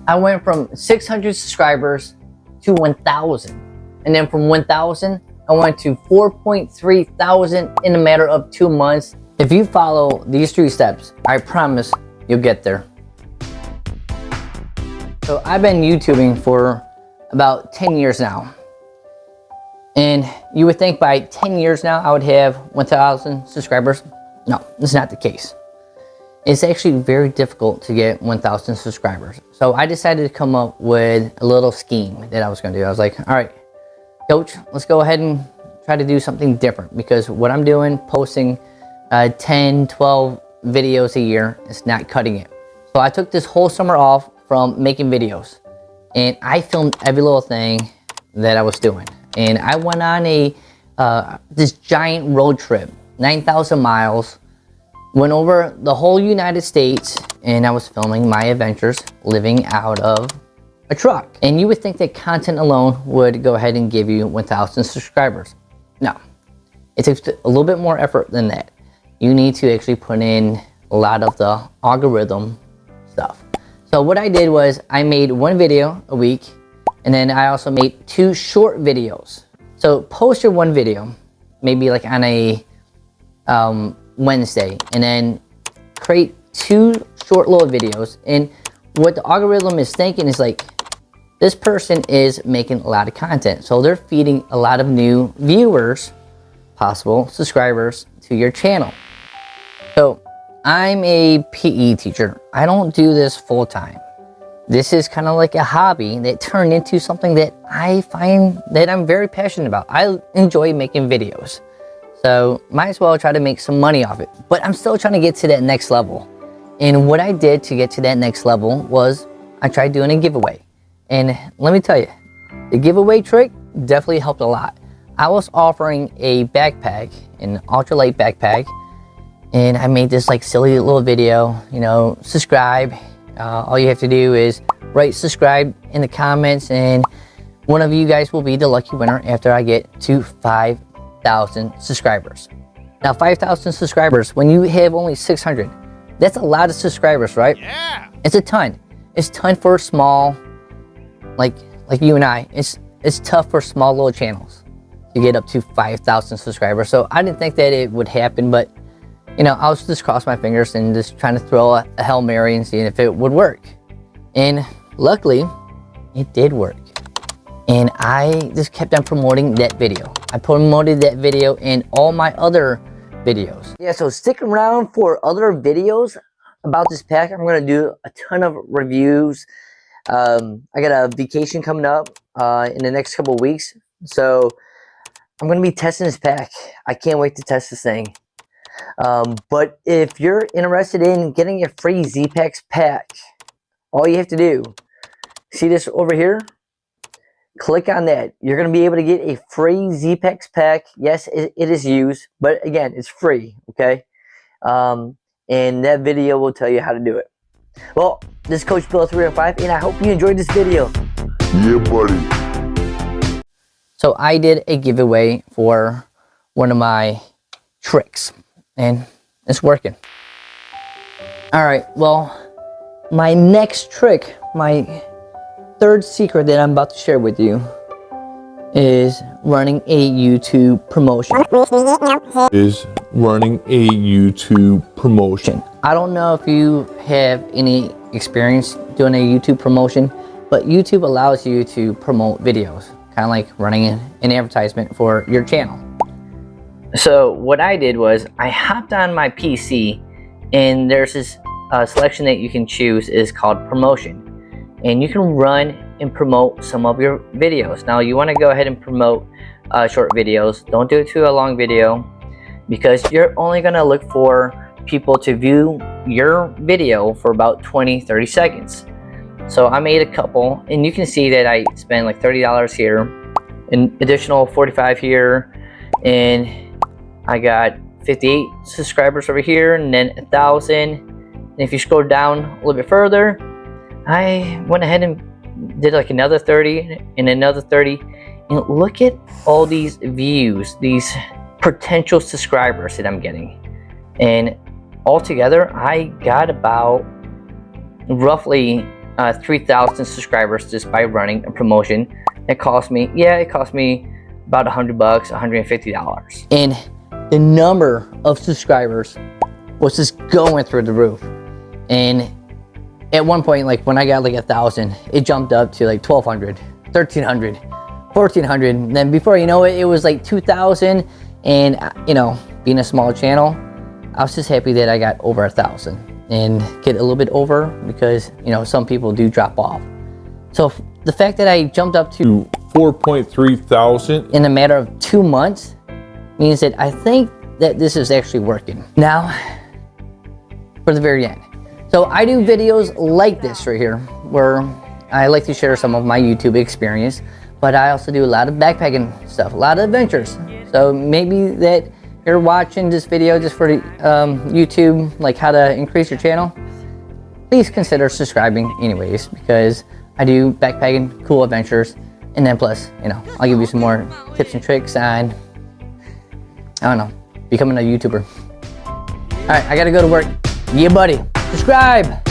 I went from 600 subscribers to 1,000. And then from 1,000, I went to 4.3 thousand in a matter of 2 months. If you follow these 3 steps, I promise you'll get there. So I've been YouTubing for about 10 years now. And you would think by 10 years now, I would have 1,000 subscribers. No, that's not the case. It's actually very difficult to get 1,000 subscribers. So I decided to come up with a little scheme that I was gonna do. I was like, all right, coach, let's go ahead and try to do something different, because what I'm doing, posting 10, 12 videos a year, is not cutting it. So I took this whole summer off from making videos, and I filmed every little thing that I was doing. And I went on this giant road trip, 9,000 miles, went over the whole United States, and I was filming my adventures living out of a truck. And you would think that content alone would go ahead and give you 1,000 subscribers. No, it takes a little bit more effort than that. You need to actually put in a lot of the algorithm stuff. So what I did was I made 1 video a week, and then I also made 2 short videos. So post your 1 video, maybe like on a Wednesday, and then create 2 short little videos. And what the algorithm is thinking is like, this person is making a lot of content, so they're feeding a lot of new viewers, possible subscribers, to your channel. So I'm a PE teacher. I don't do this full time. This is kind of like a hobby that turned into something that I find that I'm very passionate about. I enjoy making videos, so might as well try to make some money off it. But I'm still trying to get to that next level. And what I did to get to that next level was I tried doing a giveaway. And let me tell you, the giveaway trick definitely helped a lot. I was offering a backpack, an ultralight backpack, and I made this like silly little video, you know, subscribe. All you have to do is write subscribe in the comments, and one of you guys will be the lucky winner after I get to 5,000 subscribers. Now 5,000 subscribers, when you have only 600, that's a lot of subscribers, right? Yeah. It's a ton. It's a ton for small, like you and I. It's tough for small little channels to get up to 5,000 subscribers. So I didn't think that it would happen, but you know, I was just crossing my fingers and just trying to throw a Hail Mary and seeing if it would work. And luckily, it did work. And I just kept on promoting that video. I promoted that video in all my other videos. Yeah, so stick around for other videos about this pack. I'm gonna do a ton of reviews. I got a vacation coming up in the next couple of weeks, so I'm gonna be testing this pack. I can't wait to test this thing. But if you're interested in getting a free zpacks pack, all you have to do, see this over here? Click on that. You're going to be able to get a free zpacks pack. Yes, it is used, but again, it's free, okay? And that video will tell you how to do it. Well, this is Coach Bill 305, and I hope you enjoyed this video. Yeah, buddy. So I did a giveaway for one of my tricks, and it's working. All right, well, my next trick, my 3rd secret that I'm about to share with you is running a YouTube promotion. I don't know if you have any experience doing a YouTube promotion, but YouTube allows you to promote videos, kind of like running an advertisement for your channel. So what I did was I hopped on my PC, and there's this selection that you can choose is called promotion, and you can run and promote some of your videos. Now you want to go ahead and promote short videos. Don't do it to a long video, because you're only going to look for people to view your video for about 20-30 seconds. So I made a couple, and you can see that I spent like $30 here, an additional $45 here, and I got 58 subscribers over here, and then 1,000. And if you scroll down a little bit further, I went ahead and did like another 30 and another 30. And look at all these views, these potential subscribers that I'm getting. And altogether, I got about roughly 3,000 subscribers just by running a promotion. It cost me about $100, $150. And the number of subscribers was just going through the roof. And at one point, like when I got like 1,000, it jumped up to like 1,200, 1,300, 1,400. And then before you know it, it was like 2,000. And you know, being a small channel, I was just happy that I got over 1,000 and get a little bit over, because you know, some people do drop off. So the fact that I jumped up to 4.3 thousand in a matter of 2 months means that I think that this is actually working. Now, for the very end. So I do videos like this right here, where I like to share some of my YouTube experience, but I also do a lot of backpacking stuff, a lot of adventures. So maybe that you're watching this video just for YouTube, like how to increase your channel, please consider subscribing anyways, because I do backpacking, cool adventures, and then plus, you know, I'll give you some more tips and tricks on, I don't know, becoming a YouTuber. All right, I gotta go to work. Yeah, buddy. Subscribe.